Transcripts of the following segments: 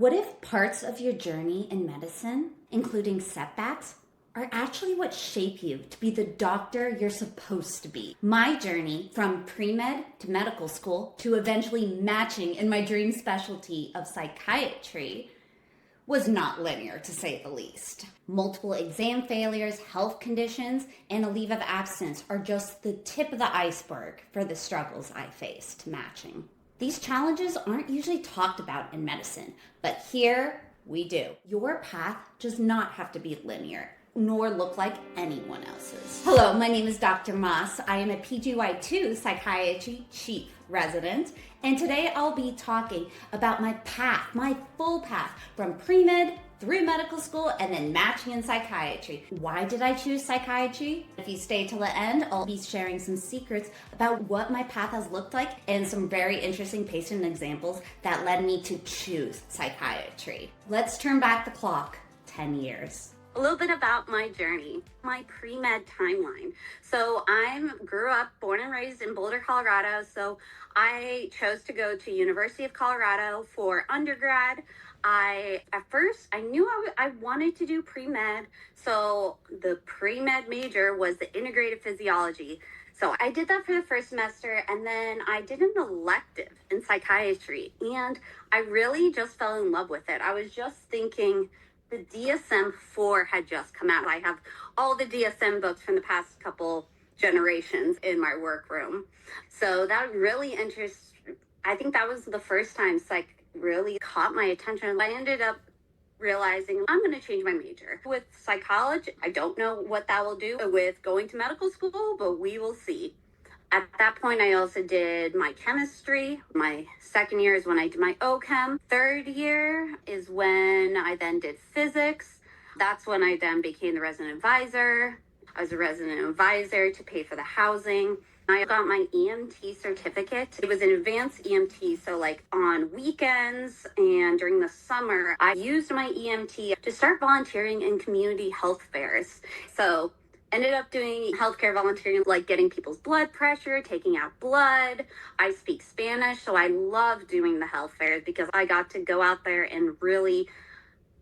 What if parts of your journey in medicine, including setbacks, are actually what shape you to be the doctor you're supposed to be? My journey from pre-med to medical school to eventually matching in my dream specialty of psychiatry was not linear, to say the least. Multiple exam failures, health conditions, and a leave of absence are just the tip of the iceberg for the struggles I faced matching. These challenges aren't usually talked about in medicine, but here we do. Your path does not have to be linear, nor look like anyone else's. Hello, my name is Dr. Moss. I am a PGY2 Psychiatry Chief Resident, and today I'll be talking about my path, my full path from pre-med through medical school and then matching in psychiatry. Why did I choose psychiatry? If you stay till the end, I'll be sharing some secrets about what my path has looked like and some very interesting patient examples that led me to choose psychiatry. Let's turn back the clock 10 years. A little bit about my journey, my pre-med timeline. So I grew up, born and raised in Boulder, Colorado. So I chose to go to University of Colorado for undergrad. At first, I knew I wanted to do pre-med. So the pre-med major was the integrative physiology. So I did that for the first semester, and then I did an elective in psychiatry. And I really just fell in love with it. I was just thinking, the DSM-4 had just come out. I have all the DSM books from the past couple generations in my workroom. So that really I think that was the first time psych really caught my attention. I ended up realizing I'm going to change my major. With psychology, I don't know what that will do with going to medical school, but we will see. At that point, I also did my chemistry. My second year is when I did my OChem. Third year is when I then did physics. That's when I then became the resident advisor. I was a resident advisor to pay for the housing. I got my EMT certificate. It was an advanced EMT, so like on weekends and during the summer, I used my EMT to start volunteering in community health fairs. So ended up doing healthcare volunteering, like getting people's blood pressure, taking out blood. I speak Spanish, so I love doing the health fairs because I got to go out there and really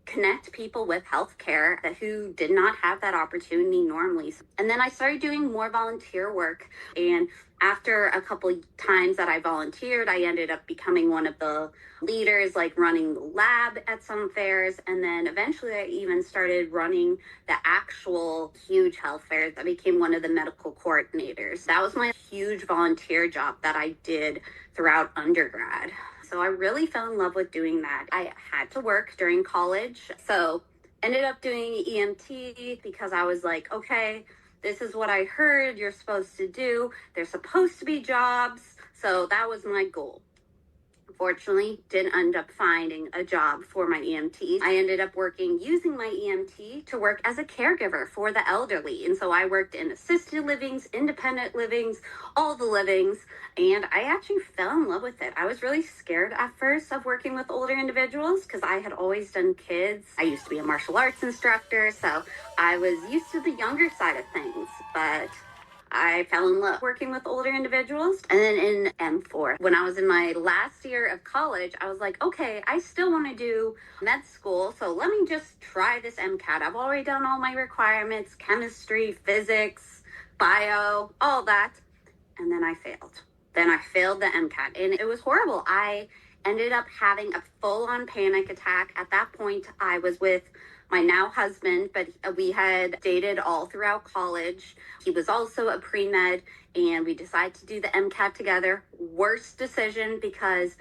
connect people with healthcare who did not have that opportunity normally. And then I started doing more volunteer work. And after a couple times that I volunteered, I ended up becoming one of the leaders, like running the lab at some fairs. And then eventually I even started running the actual huge health fairs. I became one of the medical coordinators. That was my huge volunteer job that I did throughout undergrad. So I really fell in love with doing that. I had to work during college. So ended up doing EMT because I was like, okay, this is what I heard you're supposed to do. There's supposed to be jobs. So that was my goal. Unfortunately, didn't end up finding a job for my EMT. I ended up using my EMT to work as a caregiver for the elderly. And so I worked in assisted livings, independent livings, all the livings, and I actually fell in love with it. I was really scared at first of working with older individuals because I had always done kids. I used to be a martial arts instructor, so I was used to the younger side of things, but I fell in love working with older individuals. And then in M4, when I was in my last year of college, I was like, okay, I still want to do med school. So let me just try this MCAT. I've already done all my requirements, chemistry, physics, bio, all that. And then I failed. Then I failed the MCAT and it was horrible. I ended up having a full-on panic attack. At that point, I was with my now husband, but we had dated all throughout college. He was also a pre-med, and we decided to do the MCAT together. Worst decision, because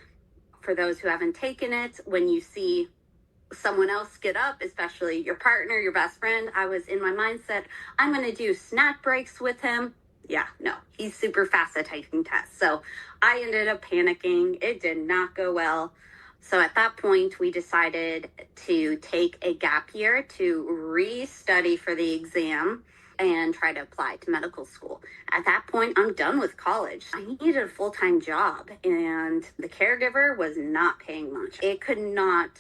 for those who haven't taken it, when you see someone else get up, especially your partner, your best friend, I was in my mindset, I'm going to do snack breaks with him. Yeah, no, he's super fast at taking tests. So I ended up panicking. It did not go well. So at that point, we decided to take a gap year to re-study for the exam and try to apply to medical school. At that point, I'm done with college. I needed a full-time job, and the caregiver was not paying much. It could not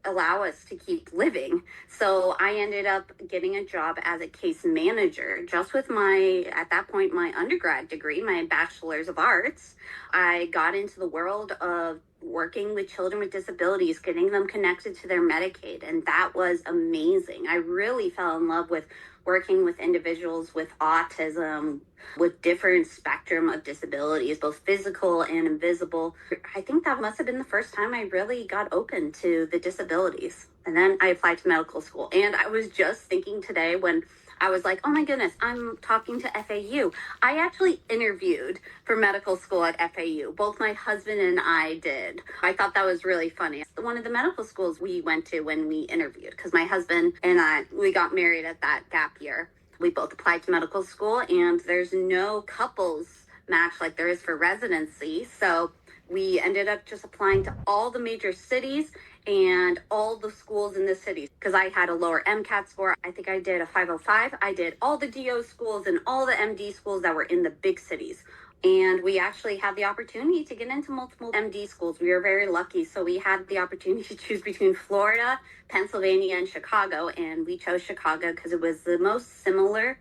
allow us to keep living. So I ended up getting a job as a case manager just with at that point, my undergrad degree, my bachelor's of arts. I got into the world of working with children with disabilities, getting them connected to their Medicaid. And that was amazing. I really fell in love with working with individuals with autism, with different spectrum of disabilities, both physical and invisible. I think that must have been the first time I really got open to the disabilities. And then I applied to medical school. And I was just thinking today when I was like, oh my goodness, I'm talking to FAU. I actually interviewed for medical school at FAU. Both my husband and I did. I thought that was really funny. One of the medical schools we went to when we interviewed, because my husband and I, we got married at that gap year. We both applied to medical school, and there's no couples match like there is for residency. So we ended up just applying to all the major cities and all the schools in the cities, because I had a lower MCAT score. I think I did a 505. I did all the DO schools and all the MD schools that were in the big cities. And we actually had the opportunity to get into multiple MD schools. We were very lucky. So we had the opportunity to choose between Florida, Pennsylvania, and Chicago. And we chose Chicago because it was the most similar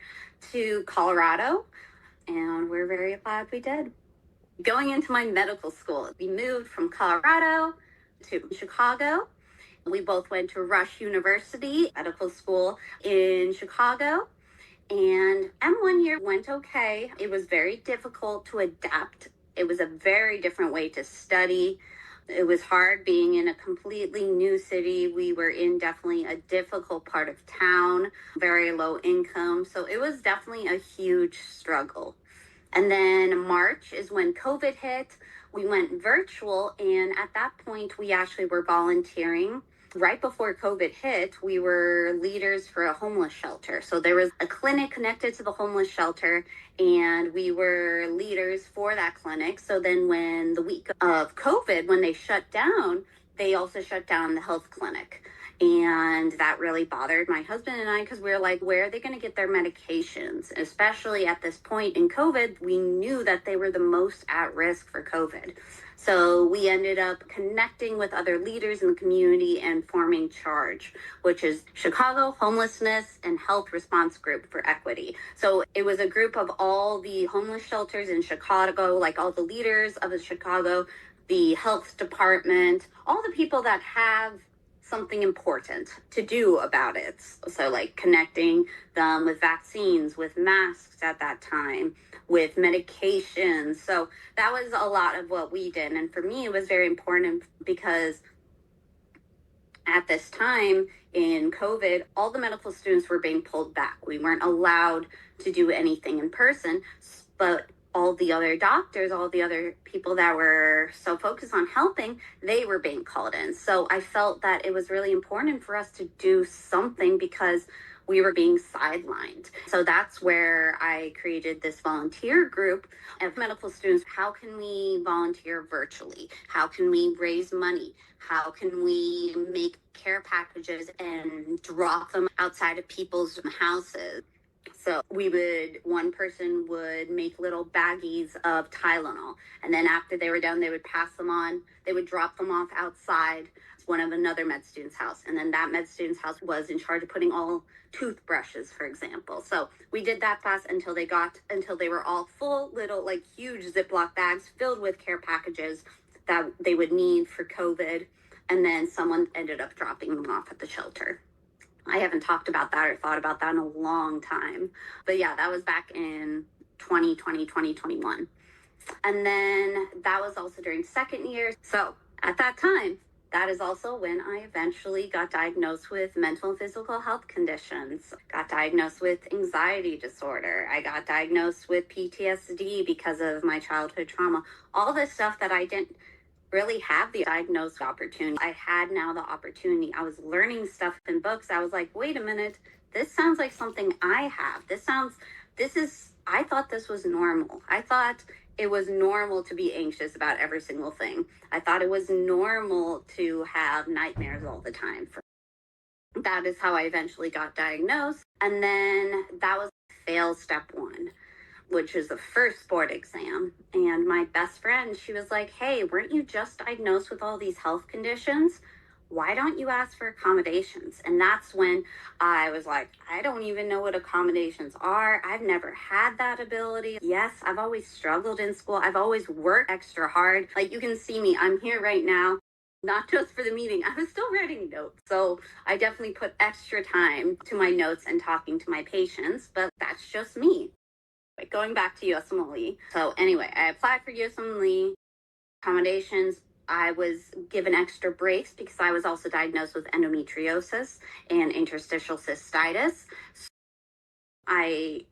to Colorado. And we're very glad we did. Going into my medical school, we moved from Colorado to Chicago. We both went to Rush University Medical School in Chicago. And M1 year went okay. It was very difficult to adapt. It was a very different way to study. It was hard being in a completely new city. We were in definitely a difficult part of town, very low income. So it was definitely a huge struggle. And then March is when COVID hit. We went virtual, and at that point, we actually were volunteering. Right before COVID hit, we were leaders for a homeless shelter. So there was a clinic connected to the homeless shelter, and we were leaders for that clinic. So then when the week of COVID, when they shut down, they also shut down the health clinic. And that really bothered my husband and I, because we were like, where are they going to get their medications? Especially at this point in COVID, we knew that they were the most at risk for COVID. So we ended up connecting with other leaders in the community and forming CHARGE, which is Chicago Homelessness and Health Response Group for Equity. So it was a group of all the homeless shelters in Chicago, like all the leaders of the Chicago, the health department, all the people that have something important to do about it. So like connecting them with vaccines, with masks at that time, with medications. So that was a lot of what we did. And for me, it was very important because at this time in COVID, all the medical students were being pulled back. We weren't allowed to do anything in person, but all the other doctors, all the other people that were so focused on helping, they were being called in. So I felt that it was really important for us to do something because we were being sidelined. So that's where I created this volunteer group of medical students. How can we volunteer virtually? How can we raise money? How can we make care packages and drop them outside of people's houses? So one person would make little baggies of Tylenol. And then after they were done, they would pass them on. They would drop them off outside one of another med student's house. And then that med student's house was in charge of putting all toothbrushes, for example. So we did that fast until they were all full little, like huge Ziploc bags filled with care packages that they would need for COVID. And then someone ended up dropping them off at the shelter. I haven't talked about that or thought about that in a long time. But yeah, that was back in 2020, 2021. And then that was also during second year. So at that time, that is also when I eventually got diagnosed with mental and physical health conditions, got diagnosed with anxiety disorder. I got diagnosed with PTSD because of my childhood trauma. All this stuff that I didn't really have the diagnosed opportunity. I had now the opportunity. I was learning stuff in books. I was like, wait a minute, this sounds like something I have. I thought this was normal. I thought it was normal to be anxious about every single thing. I thought it was normal to have nightmares all the time. That is how I eventually got diagnosed. And then that was fail step one, which is the first board exam. And my best friend, she was like, hey, weren't you just diagnosed with all these health conditions? why don't you ask for accommodations? And that's when I was like, I don't even know what accommodations are. I've never had that ability. Yes, I've always struggled in school. I've always worked extra hard. Like, you can see me, I'm here right now, not just for the meeting. I was still writing notes. So I definitely put extra time to my notes and talking to my patients, but that's just me. But going back to USMLE. So anyway, I applied for USMLE accommodations. I was given extra breaks because I was also diagnosed with endometriosis and interstitial cystitis. So I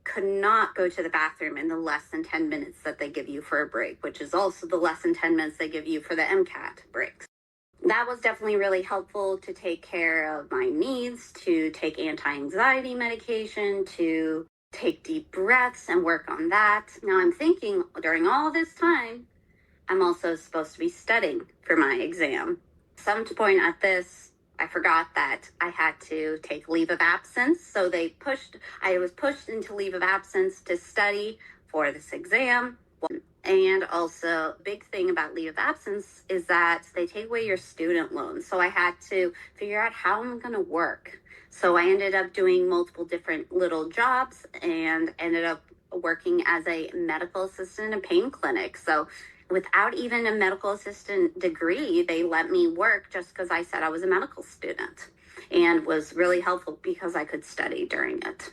could not go to the bathroom in the less than 10 minutes that they give you for a break, which is also the less than 10 minutes they give you for the MCAT breaks. That was definitely really helpful to take care of my needs, to take anti-anxiety medication, to take deep breaths and work on that. Now I'm thinking during all this time, I'm also supposed to be studying for my exam. Some point at this, I forgot that I had to take leave of absence. So I was pushed into leave of absence to study for this exam. And also, big thing about leave of absence is that they take away your student loan. So I had to figure out how I'm going to work. So I ended up doing multiple different little jobs and ended up working as a medical assistant in a pain clinic. So without even a medical assistant degree, they let me work just because I said I was a medical student, and was really helpful because I could study during it.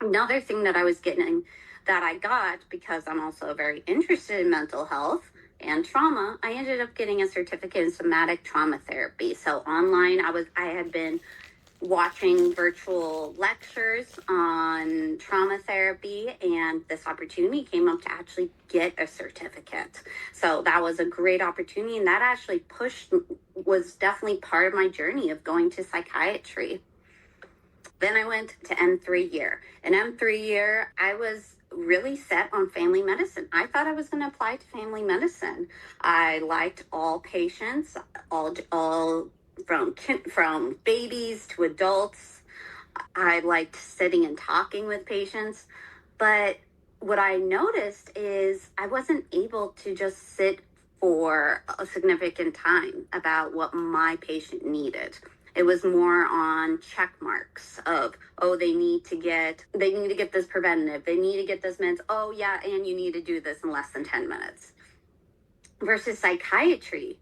Another thing that I got because I'm also very interested in mental health and trauma, I ended up getting a certificate in somatic trauma therapy. So online, I had been watching virtual lectures on trauma therapy, and this opportunity came up to actually get a certificate. So that was a great opportunity, and that actually was definitely part of my journey of going to psychiatry. Then I went to M3 year. In M3 year, I was really set on family medicine. I thought I was going to apply to family medicine. I liked all patients, all from babies to adults. I liked sitting and talking with patients. But what I noticed is I wasn't able to just sit for a significant time about what my patient needed. It was more on check marks of, oh, they need to get this preventative, they need to get this meds, oh yeah, and you need to do this in less than 10 minutes. Versus psychiatry,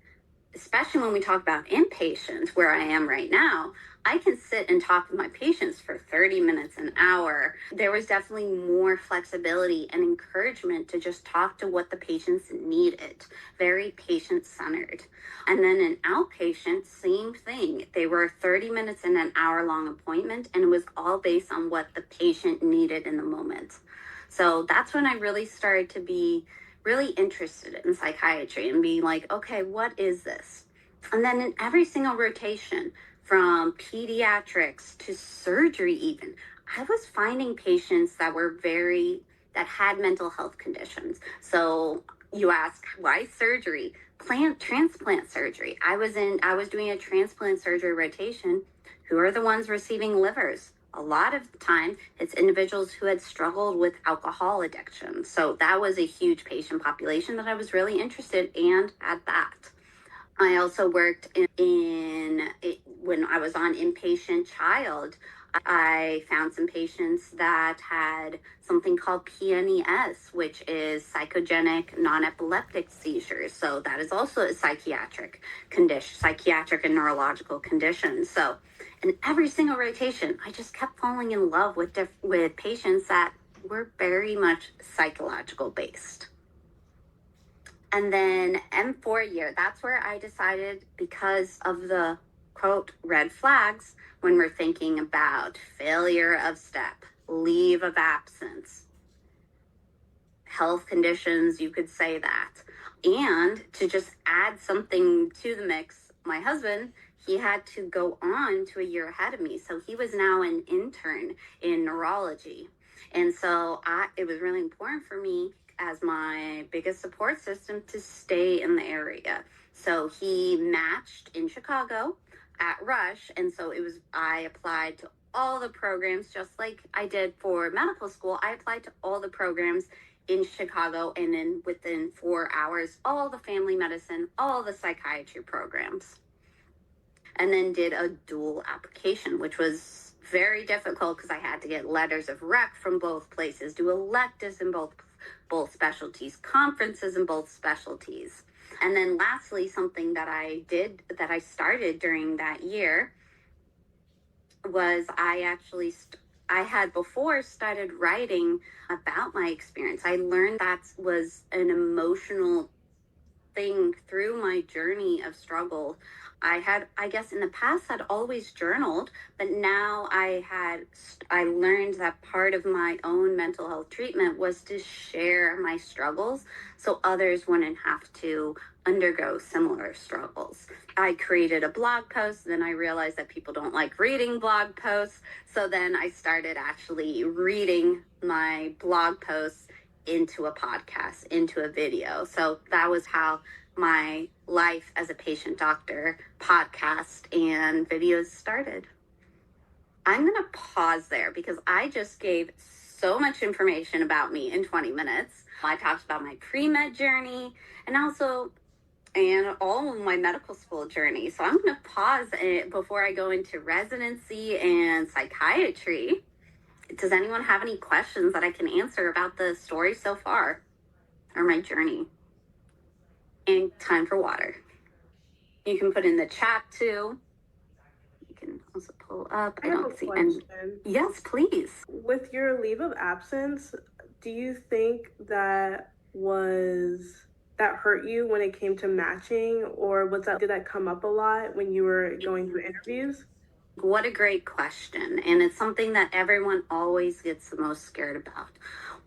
especially when we talk about inpatients, where I am right now, I can sit and talk with my patients for 30 minutes, an hour. There was definitely more flexibility and encouragement to just talk to what the patients needed. Very patient-centered. And then an outpatient, same thing. They were 30 minutes in an hour-long appointment, and it was all based on what the patient needed in the moment. So that's when I really started to be really interested in psychiatry and be like, okay, what is this? And then in every single rotation, from pediatrics to surgery even, I was finding patients that had mental health conditions. So you ask, why surgery? Transplant surgery. I was doing a transplant surgery rotation. Who are the ones receiving livers? A lot of the time, it's individuals who had struggled with alcohol addiction. So that was a huge patient population that I was really interested in at that. I also worked when I was on inpatient child. I found some patients that had something called PNES, which is psychogenic non-epileptic seizures. So that is also a psychiatric condition, psychiatric and neurological condition. So in every single rotation, I just kept falling in love with patients that were very much psychological based. And then M4 year, that's where I decided, because of the quote red flags when we're thinking about failure of step, leave of absence, health conditions, you could say that. And to just add something to the mix, my husband, he had to go on to a year ahead of me. So he was now an intern in neurology. And so it was really important for me as my biggest support system to stay in the area. So he matched in Chicago at Rush. And so I applied to all the programs, just like I did for medical school. I applied to all the programs in Chicago, and then within 4 hours, all the family medicine, all the psychiatry programs. and then did a dual application, which was very difficult because I had to get letters of rec from both places, do electives in both specialties, conferences in both specialties. And then lastly, something that I started during that year was I had before started writing about my experience. I learned that was an emotional thing through my journey of struggle. I guess in the past I'd always journaled, but now I learned that part of my own mental health treatment was to share my struggles so others wouldn't have to undergo similar struggles. I created a blog post, then I realized that people don't like reading blog posts, so then I started actually reading my blog posts into a podcast, into a video. So that was how my life as a patient doctor podcast and videos started. I'm going to pause there because I just gave so much information about me in 20 minutes. I talked about my pre-med journey and all of my medical school journey. So I'm going to pause before I go into residency and psychiatry. Does anyone have any questions that I can answer about the story so far or my journey? And time for water. You can put in the chat too. You can also pull up. I don't see any. Yes, please. With your leave of absence, do you think that hurt you when it came to matching, or did that come up a lot when you were going through interviews? What a great question. And it's something that everyone always gets the most scared about.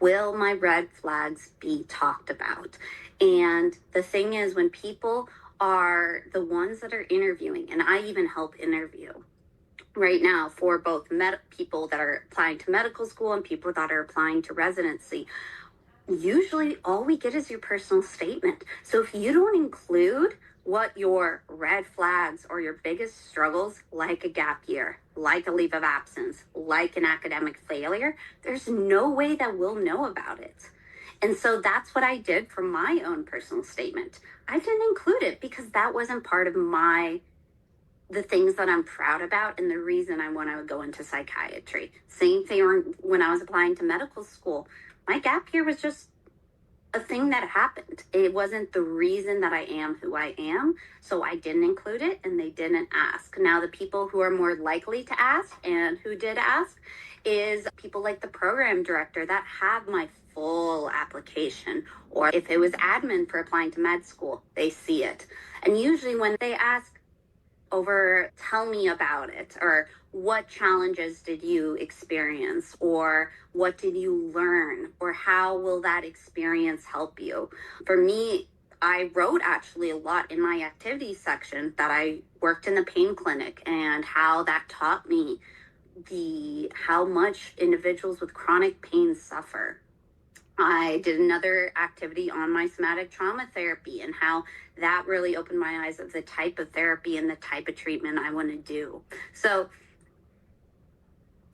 Will my red flags be talked about? And the thing is, when people are the ones that are interviewing, and I even help interview right now for both people that are applying to medical school and people that are applying to residency, usually all we get is your personal statement. So if you don't include what your red flags or your biggest struggles, like a gap year, like a leave of absence, like an academic failure, there's no way that we'll know about it. And so that's what I did for my own personal statement. I didn't include it because that wasn't part of the things that I'm proud about and the reason I want to go into psychiatry. Same thing when I was applying to medical school. My gap year was just a thing that happened. It wasn't the reason that I am who I am, so I didn't include it and they didn't ask. Now, the people who are more likely to ask and who did ask is people like the program director that have my full application, or if it was admin for applying to med school, they see it. And usually when they ask tell me about it, or what challenges did you experience, or what did you learn, or how will that experience help you? For me, I wrote actually a lot in my activities section that I worked in the pain clinic and how that taught me how much individuals with chronic pain suffer. I did another activity on my somatic trauma therapy and how that really opened my eyes of the type of therapy and the type of treatment I want to do. So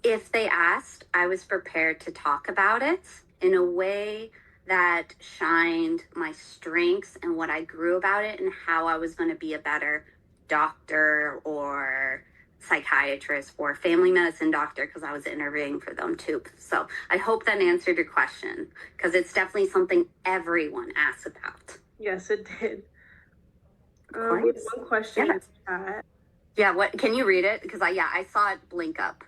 if they asked, I was prepared to talk about it in a way that shined my strengths and what I grew about it and how I was going to be a better doctor or psychiatrist or family medicine doctor, because I was interviewing for them too. So I hope that answered your question, because it's definitely something everyone asks about. Yes, it did. We have one question in the chat. Yeah, what can you read it? Because I saw it blink up.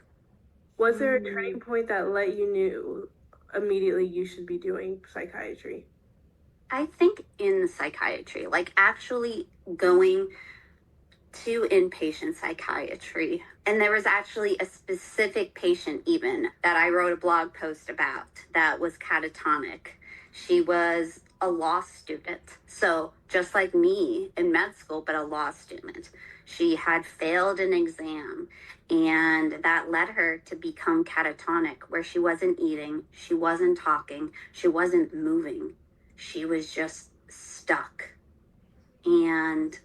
Was there a turning point that let you knew immediately you should be doing psychiatry? I think in psychiatry, like actually going to inpatient psychiatry. And there was actually a specific patient even that I wrote a blog post about that was catatonic. She was a law student. So just like me in med school, but a law student. She had failed an exam and that led her to become catatonic, where she wasn't eating, she wasn't talking, she wasn't moving. She was just stuck. And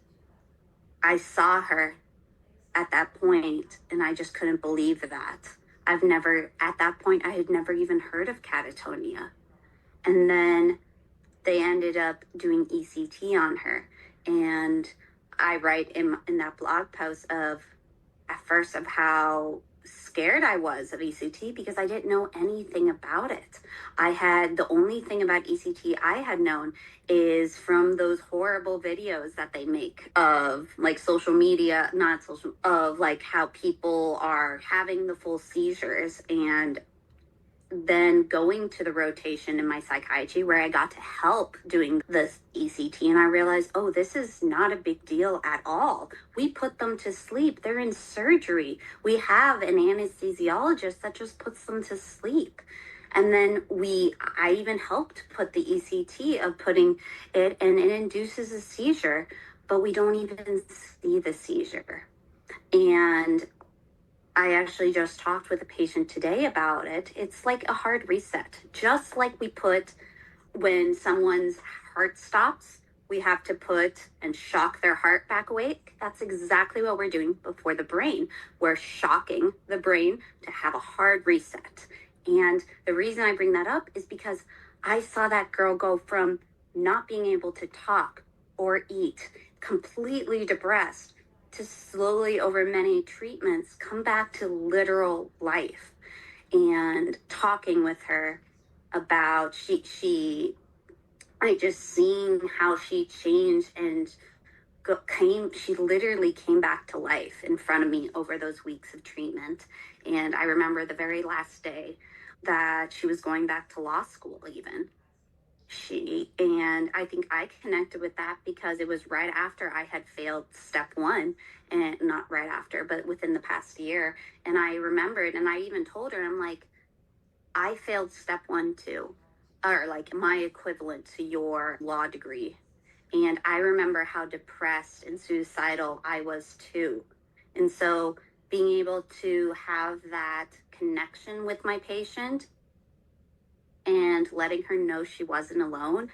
I saw her at that point, and I just couldn't believe that. At that point, I had never even heard of catatonia. And then they ended up doing ECT on her. And I write in that blog post of at first of how scared I was of ECT because I didn't know anything about it. The only thing about ECT I had known is from those horrible videos that they make of like social media, not social, of like how people are having the full seizures, and then going to the rotation in my psychiatry where I got to help doing this ECT, and I realized, oh, this is not a big deal at all. We put them to sleep. They're in surgery. We have an anesthesiologist that just puts them to sleep. And then I even helped put the ECT of putting it, and it induces a seizure, but we don't even see the seizure. And I actually just talked with a patient today about it. It's like a hard reset. Just like we put when someone's heart stops, we have to put and shock their heart back awake. That's exactly what we're doing before the brain. We're shocking the brain to have a hard reset. And the reason I bring that up is because I saw that girl go from not being able to talk or eat, completely depressed, to slowly over many treatments come back to literal life. And talking with her about I just seeing how she changed and she literally came back to life in front of me over those weeks of treatment. And I remember the very last day that she was going back to law school even. And I think I connected with that because it was right after I had failed step one, and not right after, but within the past year. And I remembered, and I even told her, I'm like, I failed step one too, or like my equivalent to your law degree. And I remember how depressed and suicidal I was too. And so being able to have that connection with my patient and letting her know she wasn't alone,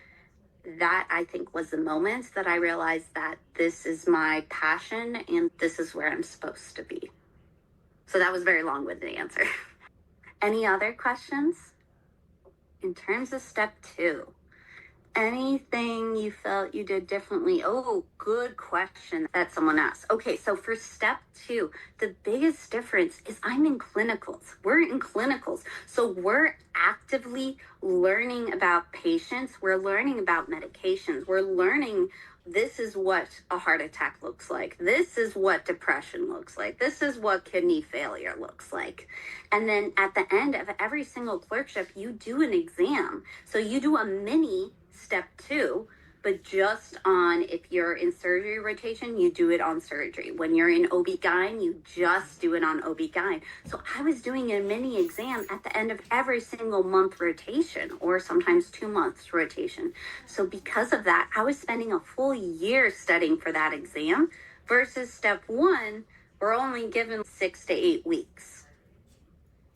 that I think was the moment that I realized that this is my passion and this is where I'm supposed to be. So that was a very long-winded answer. Any other questions? In terms of step two, anything you felt you did differently? Oh, good question that someone asked. Okay, so for step two, the biggest difference is I'm in clinicals. We're in clinicals. So we're actively learning about patients. We're learning about medications. We're learning this is what a heart attack looks like. This is what depression looks like. This is what kidney failure looks like. And then at the end of every single clerkship, you do an exam. So you do a mini step two, but just on, if you're in surgery rotation, you do it on surgery. When you're in OB-GYN, you just do it on OB-GYN. So I was doing a mini exam at the end of every single month rotation, or sometimes 2 months rotation. So because of that, I was spending a full year studying for that exam versus step one, we're only given 6 to 8 weeks.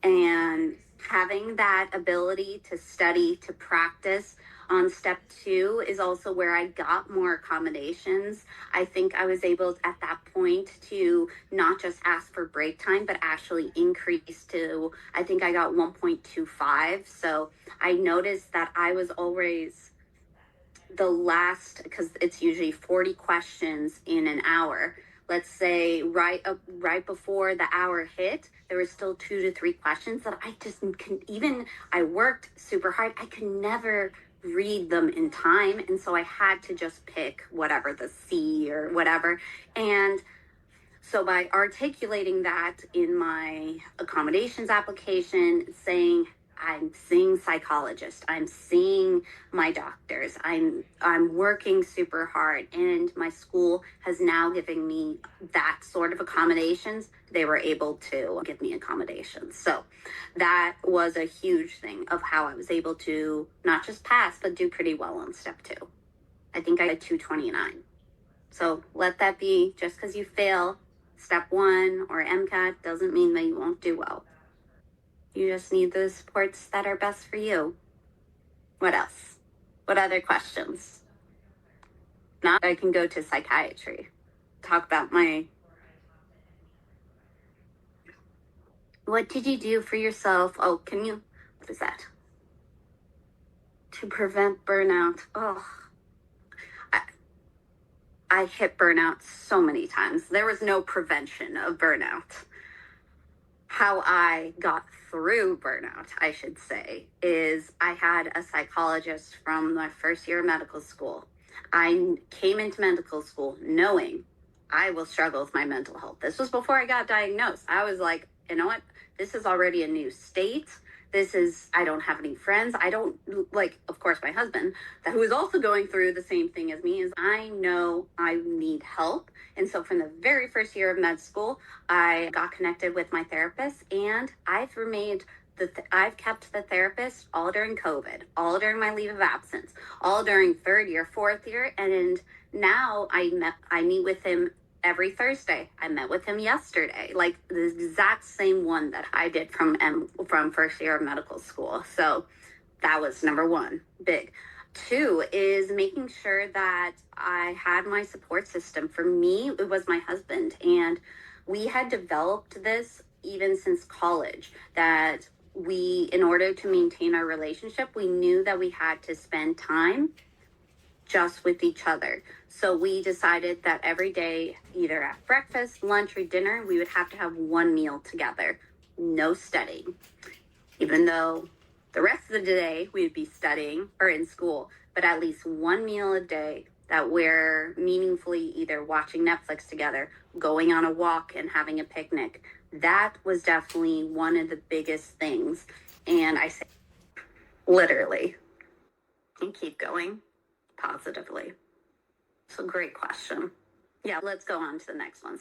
And having that ability to study, to practice on step two is also where I got more accommodations. I think I was able at that point to not just ask for break time, but actually increase to, I think I got 1.25. So I noticed that I was always the last, because it's usually 40 questions in an hour. Let's say right before the hour hit, there was still 2 to 3 questions that I just couldn't, even I worked super hard, I could never read them in time. And so I had to just pick whatever, the C or whatever. And so by articulating that in my accommodations application, saying, I'm seeing psychologists, I'm seeing my doctors, I'm working super hard, and my school has now given me that sort of accommodations. They were able to give me accommodations. So that was a huge thing of how I was able to not just pass, but do pretty well on step two. I think I had 229. So let that be, just because you fail step one or MCAT doesn't mean that you won't do well. You just need the supports that are best for you. What else? What other questions? Now I can go to psychiatry. Talk about what did you do for yourself? Oh, what is that? To prevent burnout. Oh, I hit burnout so many times. There was no prevention of burnout. How I got through burnout, I should say, is I had a psychologist from my first year of medical school. I came into medical school knowing I will struggle with my mental health. This was before I got diagnosed. I was like, you know what? This is already a new state. I don't have any friends. I don't, like, of course, my husband, who is also going through the same thing as me, is I know I need help. And so from the very first year of med school, I got connected with my therapist, and I've kept the therapist all during COVID, all during my leave of absence, all during third year, fourth year. And now I meet with him every Thursday. I met with him yesterday, like the exact same one that I did from first year of medical school. So that was number one, big. Two is making sure that I had my support system. For me, it was my husband, and we had developed this even since college, that in order to maintain our relationship, we knew that we had to spend time just with each other. So we decided that every day, either at breakfast, lunch, or dinner, we would have to have one meal together. No studying. Even though the rest of the day we would be studying or in school, but at least one meal a day that we're meaningfully either watching Netflix together, going on a walk, and having a picnic. That was definitely one of the biggest things. And I say literally, and keep going positively. So great question. Yeah, let's go on to the next one.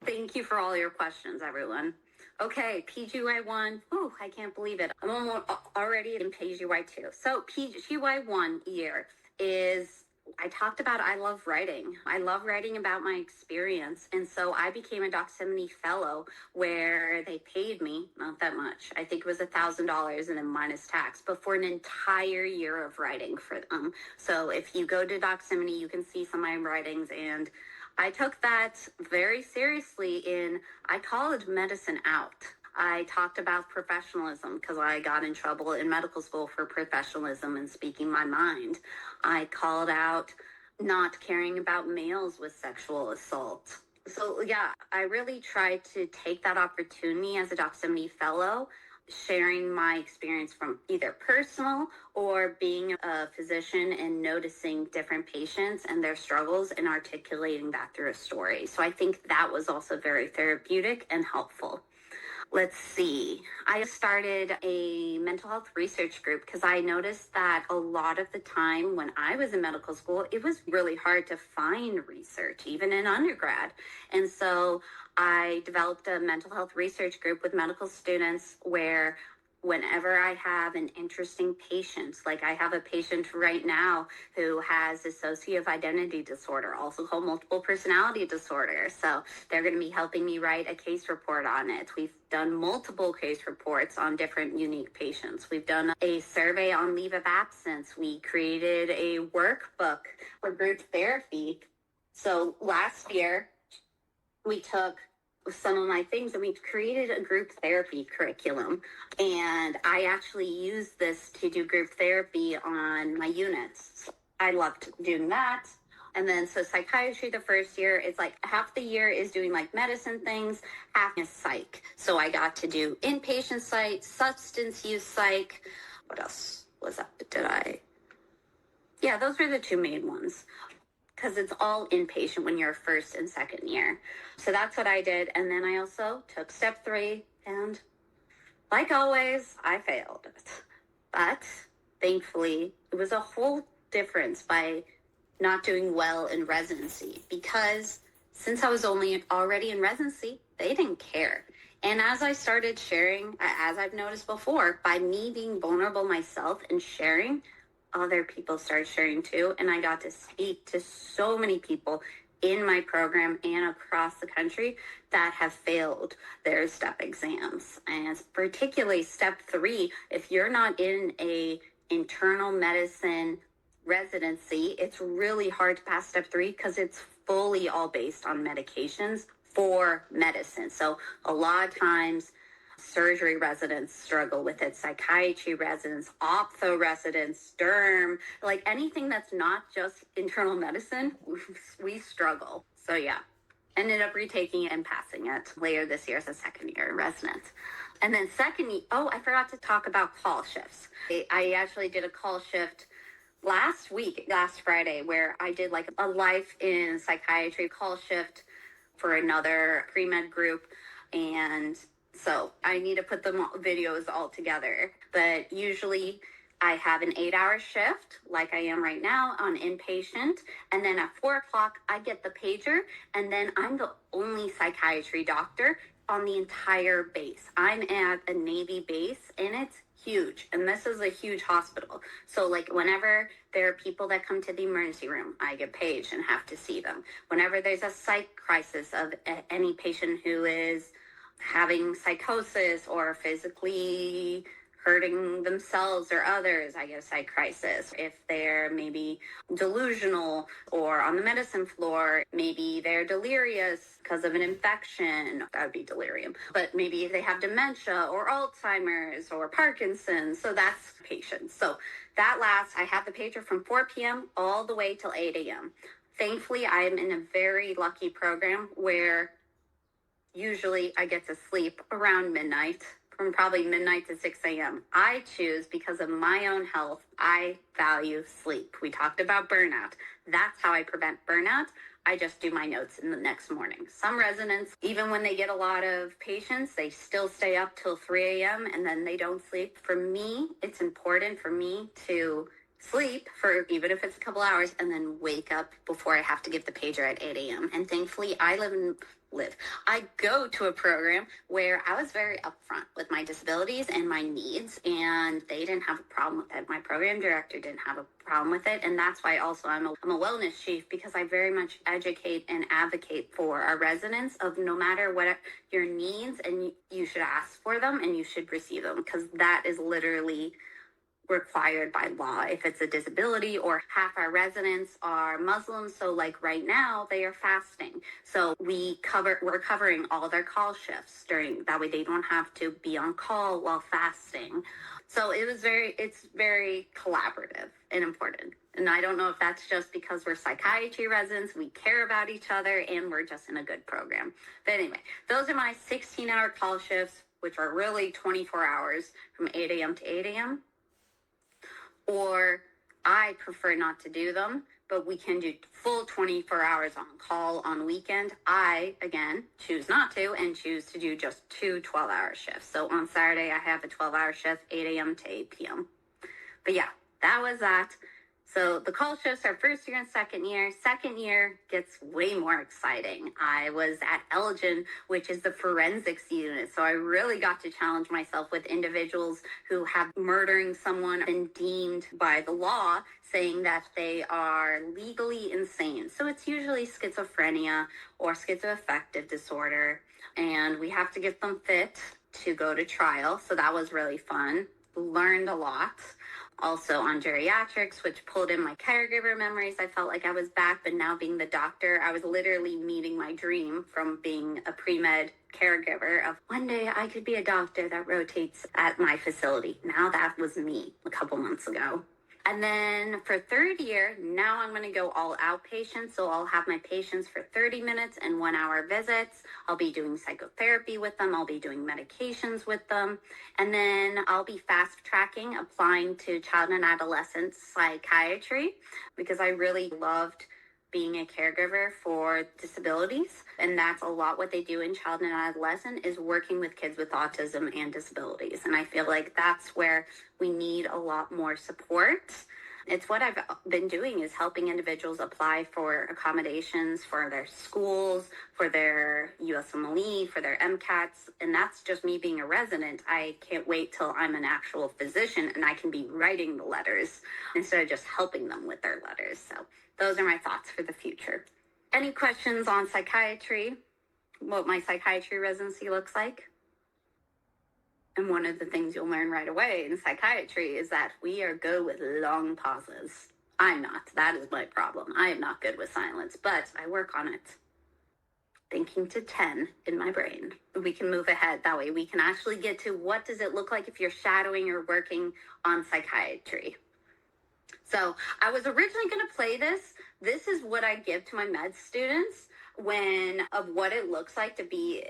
Thank you for all your questions, everyone. Okay, PGY1. Oh, I can't believe it. I'm already in PGY2. So PGY1 year is, I talked about, I love writing. I love writing about my experience. And so I became a Doximity fellow, where they paid me, not that much, I think it was $1,000 and then minus tax, but for an entire year of writing for them. So if you go to Doximity, you can see some of my writings, and I took that very seriously. I called medicine out. I talked about professionalism because I got in trouble in medical school for professionalism and speaking my mind. I called out not caring about males with sexual assault. So yeah, I really tried to take that opportunity as a Doximity fellow, sharing my experience from either personal or being a physician and noticing different patients and their struggles and articulating that through a story. So I think that was also very therapeutic and helpful. Let's see. I started a mental health research group because I noticed that a lot of the time when I was in medical school, it was really hard to find research, even in undergrad. And so I developed a mental health research group with medical students, where whenever I have an interesting patient, like I have a patient right now who has dissociative identity disorder, also called multiple personality disorder. So they're going to be helping me write a case report on it. We've done multiple case reports on different unique patients. We've done a survey on leave of absence. We created a workbook for group therapy. So last year, we took some of my things and we created a group therapy curriculum, and I actually used this to do group therapy on my units. I loved doing that. And then so psychiatry, the first year, it's like half the year is doing like medicine things, half is psych. So I got to do inpatient psych, substance use psych. What else was that? Yeah, those were the two main ones, because it's all inpatient when you're first and second year. So that's what I did. And then I also took step 3, and like always, I failed it. But thankfully, it was a whole difference by not doing well in residency, because since I was already in residency, they didn't care. And as I started sharing, as I've noticed before, by me being vulnerable myself and sharing, other people started sharing too. And I got to speak to so many people in my program and across the country that have failed their step exams. And particularly step 3, if you're not in a internal medicine residency, it's really hard to pass step 3 because it's fully all based on medications for medicine. So a lot of times Surgery residents struggle with it, psychiatry residents, optho residents, derm, like anything that's not just internal medicine, we struggle. So yeah, ended up retaking it and passing it later this year as a second year resident. And then I forgot to talk about call shifts. I actually did a call shift last Friday, where I did like a life in psychiatry call shift for another pre-med group. And so I need to put the videos all together. But usually I have an 8-hour shift like I am right now on inpatient. And then at 4 o'clock, I get the pager. And then I'm the only psychiatry doctor on the entire base. I'm at a Navy base, and it's huge. And this is a huge hospital. So like whenever there are people that come to the emergency room, I get paged and have to see them. Whenever there's a psych crisis of any patient who is having psychosis or physically hurting themselves or others, I get a psych crisis. If they're maybe delusional or on the medicine floor, maybe they're delirious because of an infection, that would be delirium. But maybe if they have dementia or Alzheimer's or Parkinson's, so that's patients. So that lasts, I have the pager from 4 p.m. all the way till 8 a.m. Thankfully, I am in a very lucky program where usually I get to sleep around midnight, from probably midnight to 6 a.m. I choose, because of my own health, I value sleep. We talked about burnout. That's how I prevent burnout. I just do my notes in the next morning. Some residents, even when they get a lot of patients, they still stay up till 3 a.m. and then they don't sleep. For me, it's important for me to sleep for even if it's a couple hours and then wake up before I have to give the pager at 8 a.m. And thankfully, I go to a program where I was very upfront with my disabilities and my needs, and they didn't have a problem with it. My program director didn't have a problem with it, and that's why also I'm a wellness chief, because I very much educate and advocate for our residents of no matter what your needs, and you should ask for them and you should receive them, because that is literally required by law if it's a disability. Or half our residents are Muslims, so like right now they are fasting, so we're covering all their call shifts during that way. They don't have to be on call while fasting. So it's very collaborative and important. And I don't know if that's just because we're psychiatry residents, we care about each other, and we're just in a good program. But anyway, those are my 16-hour call shifts, which are really 24 hours from 8 a.m. to 8 a.m. Or I prefer not to do them, but we can do full 24 hours on call on weekend. I, again, choose not to and choose to do just 2 12-hour shifts. So on Saturday, I have a 12-hour shift, 8 a.m. to 8 p.m. But yeah, that was that. So the call shifts are first year and second year. Second year gets way more exciting. I was at Elgin, which is the forensics unit. So I really got to challenge myself with individuals who have murdering someone been deemed by the law, saying that they are legally insane. So it's usually schizophrenia or schizoaffective disorder. And we have to get them fit to go to trial. So that was really fun. Learned a lot. Also on geriatrics, which pulled in my caregiver memories. I felt like I was back, but now being the doctor, I was literally meeting my dream from being a pre-med caregiver of one day I could be a doctor that rotates at my facility. Now that was me a couple months ago. And then for third year, now I'm going to go all outpatient. So I'll have my patients for 30 minutes and 1-hour visits. I'll be doing psychotherapy with them. I'll be doing medications with them. And then I'll be fast tracking, applying to child and adolescent psychiatry, because I really loved being a caregiver for disabilities. And that's a lot what they do in child and adolescent, is working with kids with autism and disabilities. And I feel like that's where we need a lot more support. It's what I've been doing, is helping individuals apply for accommodations for their schools, for their USMLE, for their MCATs. And that's just me being a resident. I can't wait till I'm an actual physician and I can be writing the letters instead of just helping them with their letters. So those are my thoughts for the future. Any questions on psychiatry, what my psychiatry residency looks like? And one of the things you'll learn right away in psychiatry is that we are good with long pauses. I'm not. That is my problem. I am not good with silence, but I work on it. thinking to 10 in my brain. We can move ahead. That way we can actually get to what does it look like if you're shadowing or working on psychiatry. So I was originally going to play this. This is what I give to my med students of what it looks like to be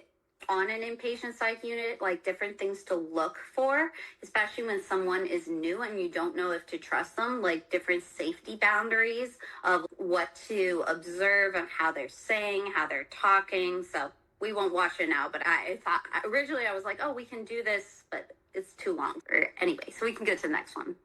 on an inpatient psych unit, like different things to look for, especially when someone is new and you don't know if to trust them, like different safety boundaries of what to observe and how they're saying, how they're talking. So we won't watch it now, but I thought originally I was like, oh, we can do this, but it's too long. Anyway, so we can go to the next one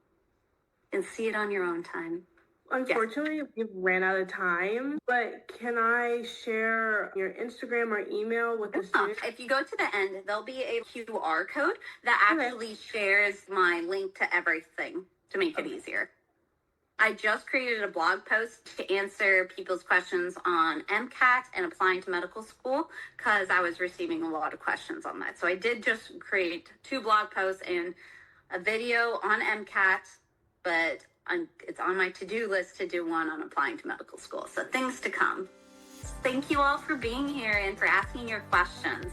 and see it on your own time. Unfortunately, we've ran out of time, but can I share your Instagram or email with the students? If you go to the end, there'll be a QR code that actually shares my link to everything to make it easier. I just created a blog post to answer people's questions on MCAT and applying to medical school because I was receiving a lot of questions on that. So I did just create 2 blog posts and a video on MCAT, but it's on my to-do list to do one on applying to medical school. So things to come. Thank you all for being here and for asking your questions.